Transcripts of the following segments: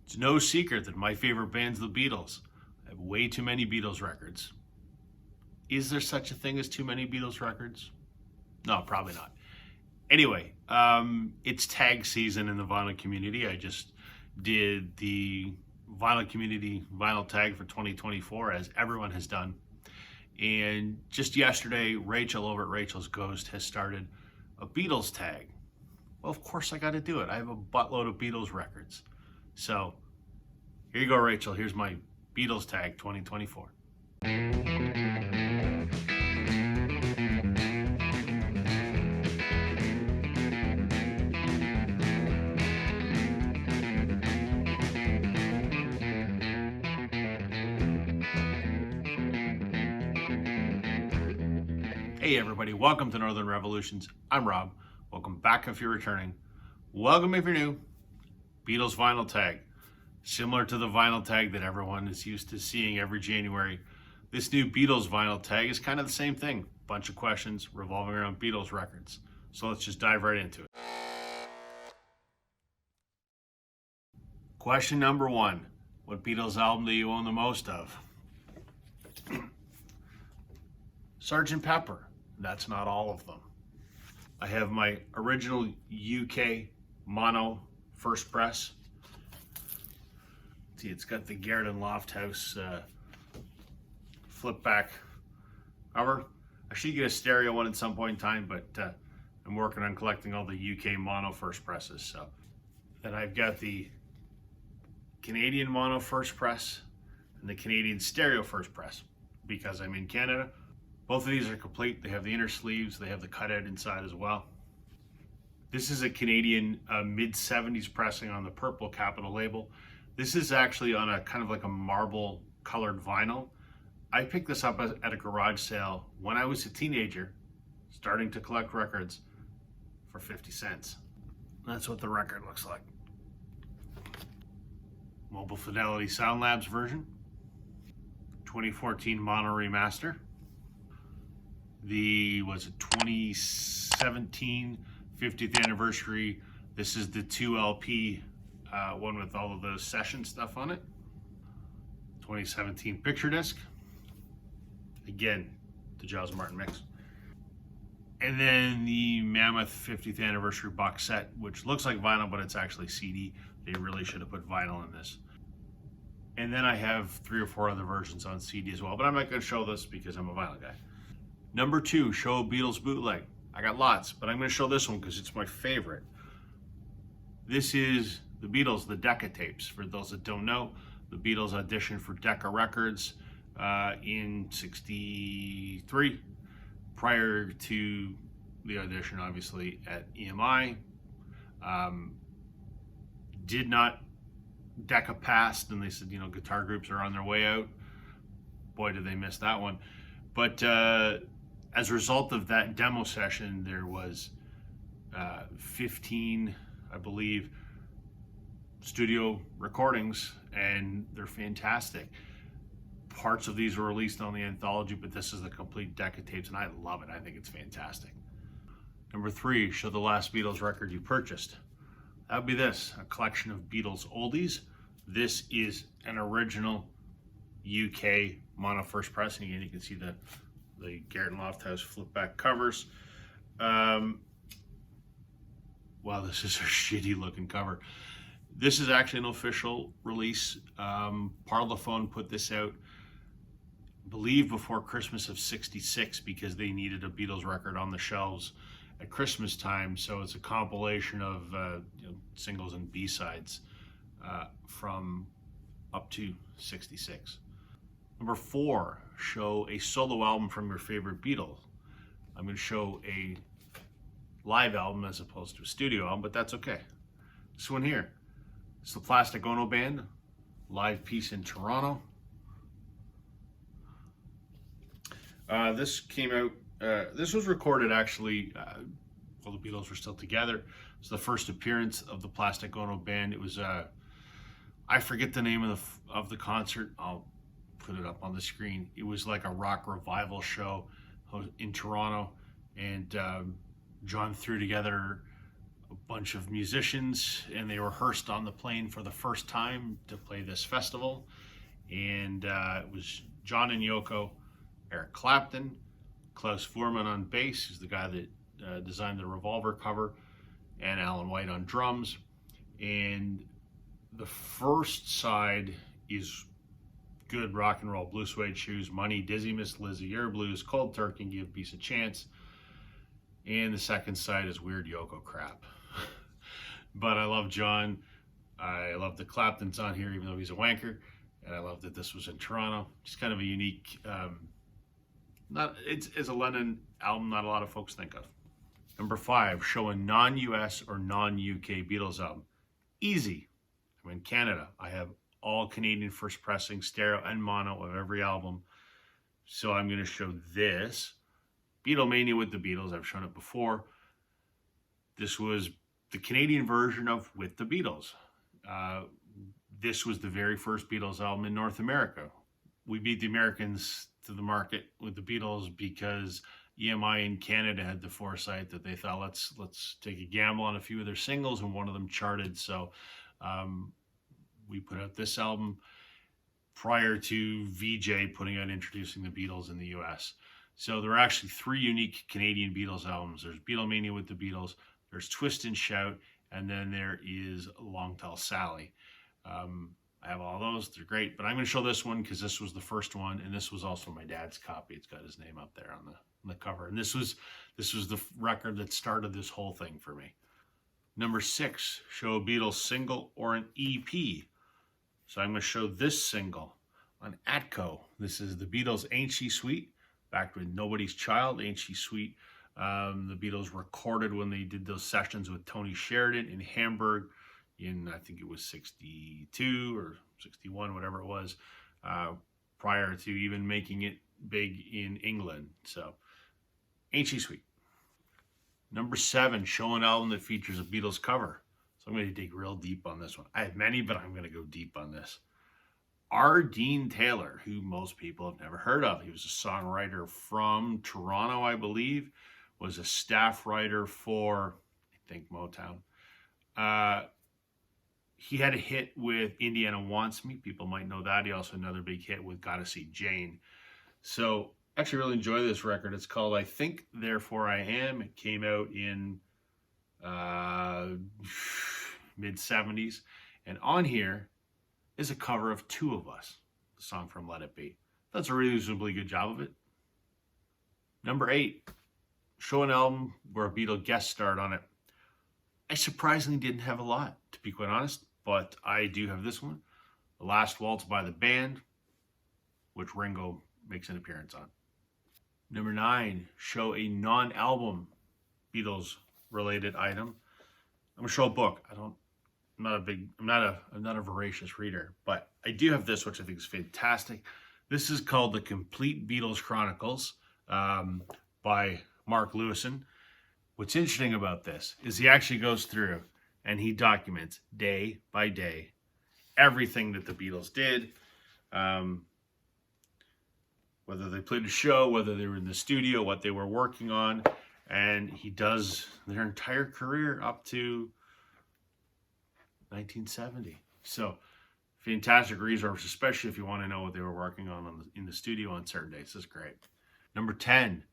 It's no secret that my favorite band's the Beatles. I have way too many Beatles records. Is there such a thing as too many Beatles records? No, probably not. Anyway, it's tag season in the vinyl community. I just did the vinyl community vinyl tag for 2024, as everyone has done. And just yesterday, Rachel over at Rachel's Ghost has started a Beatles tag. Well, of course I got to do it. I have a buttload of Beatles records. So here you go, Rachel. Here's my Beatles tag 2024. Hey everybody, welcome to Northern Revolutions. I'm Rob. Welcome back if you're returning. Welcome if you're new. Beatles vinyl tag. Similar to the vinyl tag that everyone is used to seeing every January, this new Beatles vinyl tag is kind of the same thing. Bunch of questions revolving around Beatles records. So let's just dive right into it. Question number one. What Beatles album do you own the most of? Sgt. Pepper. That's not all of them. I have my original UK mono first press. See, it's got the Garrett and Lofthouse flip back cover. I should get a stereo one at some point in time, but I'm working on collecting all the UK mono first presses. So then I've got the Canadian mono first press and the Canadian stereo first press because I'm in Canada. Both of these are complete. They have the inner sleeves. They have the cutout inside as well. This is a Canadian mid-70s pressing on the purple Capitol label. This is actually on a kind of like a marble colored vinyl. I picked this up at a garage sale when I was a teenager, starting to collect records for 50 cents. That's what the record looks like. Mobile Fidelity Sound Labs version. 2014 mono remaster. The 2017 50th anniversary. This is the 2 LP one with all of the session stuff on it. 2017 picture disc. Again, the Giles Martin mix. And then the Mammoth 50th anniversary box set, which looks like vinyl, but it's actually CD. They really should have put vinyl in this. And then I have 3 or 4 other versions on CD as well, but I'm not going to show this because I'm a vinyl guy. Number 2, show a Beatles bootleg. I got lots, but I'm going to show this one because it's my favorite. This is the Beatles, the Decca tapes. For those that don't know, the Beatles auditioned for Decca Records in '63, prior to the audition, obviously, at EMI. Did not, Decca passed, and they said, you know, guitar groups are on their way out. Boy, did they miss that one. But as a result of that demo session, there was 15, I believe, studio recordings, and they're fantastic. Parts of these were released on the anthology, but this is the complete Decca tapes, and I love it. I think it's fantastic. Number 3, show the last Beatles record you purchased. That would be this, a collection of Beatles oldies. This is an original UK mono first pressing. Again, you can see the Garrett and Lofthouse flip back covers. Wow, this is a shitty looking cover. This is actually an official release. Parlophone put this out, I believe, before Christmas of '66 because they needed a Beatles record on the shelves at Christmas time. So it's a compilation of singles and B-sides from up to '66. Number 4, show a solo album from your favorite Beatle. I'm going to show a live album as opposed to a studio album, but that's okay. This one here, it's the Plastic Ono Band, live piece in Toronto. This came out, this was recorded actually while the Beatles were still together. It's the first appearance of the Plastic Ono Band. It was, I forget the name of the concert. I'll put it up on the screen. It was like a rock revival show in Toronto, and John threw together a a bunch of musicians, and they rehearsed on the plane for the first time to play this festival. And it was John and Yoko, Eric Clapton, Klaus Voormann on bass, who's the guy that designed the Revolver cover, and Alan White on drums. And the first side is good rock and roll: Blue Suede Shoes, Money, Dizzy Miss Lizzy, Air Blues, Cold Turkey, Give Peace a Chance. And the second side is weird Yoko crap. But I love John. I love the Clapton's on here, even though he's a wanker. And I love that this was in Toronto. Just kind of a unique, it's a Lennon album not a lot of folks think of. Number 5, show a non-US or non-UK Beatles album. Easy. I'm in Canada. I have all Canadian first pressing, stereo and mono of every album. So I'm going to show this. Beatlemania with the Beatles. I've shown it before. This was the Canadian version of With the Beatles. This was the very first Beatles album in North America. We beat the Americans to the market with the Beatles because EMI in Canada had the foresight that they thought, let's take a gamble on a few of their singles, and one of them charted. So we put out this album prior to VJ putting out Introducing the Beatles in the US. So there are actually 3 unique Canadian Beatles albums. There's Beatlemania with the Beatles, there's Twist and Shout, and then there is Long Tall Sally. I have all those, they're great, but I'm going to show this one because this was the first one, and this was also my dad's copy. It's got his name up there on the cover, and this was the record that started this whole thing for me. Number 6, show a Beatles single or an EP. So I'm going to show this single on Atco. This is the Beatles' Ain't She Sweet, back with Nobody's Child. Ain't She Sweet, the Beatles recorded when they did those sessions with Tony Sheridan in Hamburg in, I think it was 62 or 61, whatever it was, prior to even making it big in England. So, Ain't She Sweet. Number 7, show an album that features a Beatles cover. So I'm going to dig real deep on this one. I have many, but I'm going to go deep on this. R. Dean Taylor, who most people have never heard of. He was a songwriter from Toronto, I believe. Was a staff writer for, I think, Motown. He had a hit with Indiana Wants Me. People might know that. He also had another big hit with Gotta See Jane. So I actually really enjoy this record. It's called I Think, Therefore I Am. It came out in mid-70s. And on here is a cover of Two of Us, the song from Let It Be. That's a reasonably good job of it. Number 8, show an album where a Beatle guest starred on it. I surprisingly didn't have a lot, to be quite honest, but I do have this one, The Last Waltz by the Band, which Ringo makes an appearance on. Number 9, show a non-album Beatles-related item. I'm gonna show a book. I'm not a voracious reader, but I do have this, which I think is fantastic. This is called The Complete Beatles Chronicles by Mark Lewison. What's interesting about this is he actually goes through and he documents day by day everything that the Beatles did, whether they played a show, whether they were in the studio, what they were working on, and he does their entire career up to 1970. So fantastic resource, especially if you want to know what they were working on in the studio on certain days. This is great. Number 10,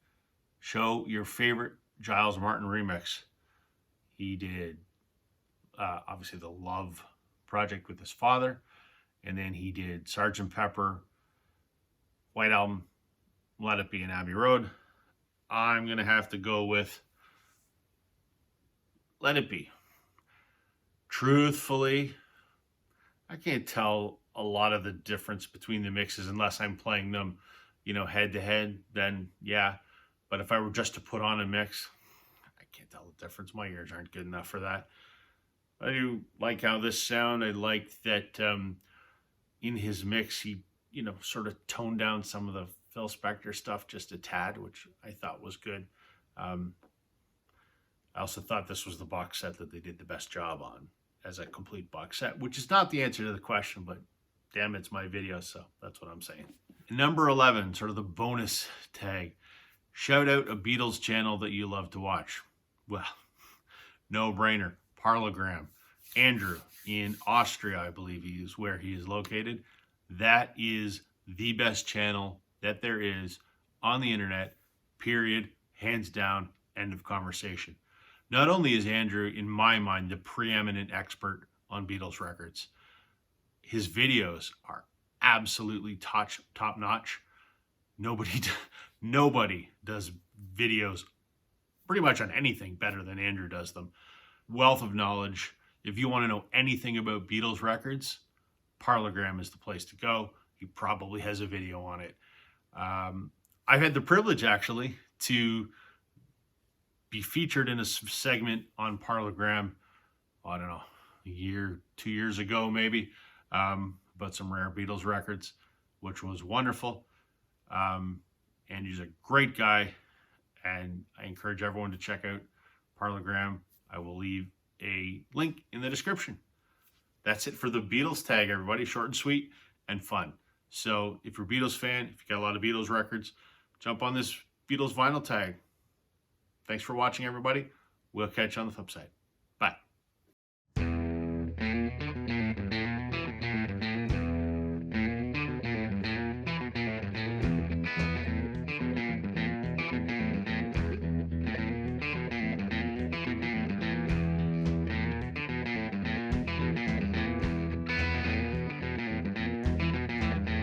show your favorite Giles Martin remix. He did obviously the Love project with his father, and then he did Sgt. Pepper, White Album, Let It Be, and Abbey Road. I'm gonna have to go with Let It Be. Truthfully, I can't tell a lot of the difference between the mixes unless I'm playing them, head to head. Then yeah. But if I were just to put on a mix, I can't tell the difference. My ears aren't good enough for that. I do like how this sound. I liked that in his mix, he, sort of toned down some of the Phil Spector stuff just a tad, which I thought was good. I also thought this was the box set that they did the best job on as a complete box set, which is not the answer to the question, but damn, it's my video, so that's what I'm saying. Number 11, sort of the bonus tag. Shout out a Beatles channel that you love to watch. Well, No brainer. Parlogram. Andrew in Austria, I believe he is where he is located. That is the best channel that there is on the internet, period, hands down, end of conversation. Not only is Andrew, in my mind, the preeminent expert on Beatles records, his videos are absolutely top notch. Nobody does videos pretty much on anything better than Andrew does them. Wealth of knowledge. If you want to know anything about Beatles records, Parlogram is the place to go. He probably has a video on it. I've had the privilege, actually, to be featured in a segment on Parlogram, I don't know, a year, 2 years ago maybe, about some rare Beatles records, which was wonderful. And he's a great guy, and I encourage everyone to check out Parlogram. I will leave a link in the description. That's it for the Beatles tag, everybody. Short and sweet and fun. So if you're a Beatles fan, if you got a lot of Beatles records, jump on this Beatles vinyl tag. Thanks for watching, everybody. We'll catch you on the flip side.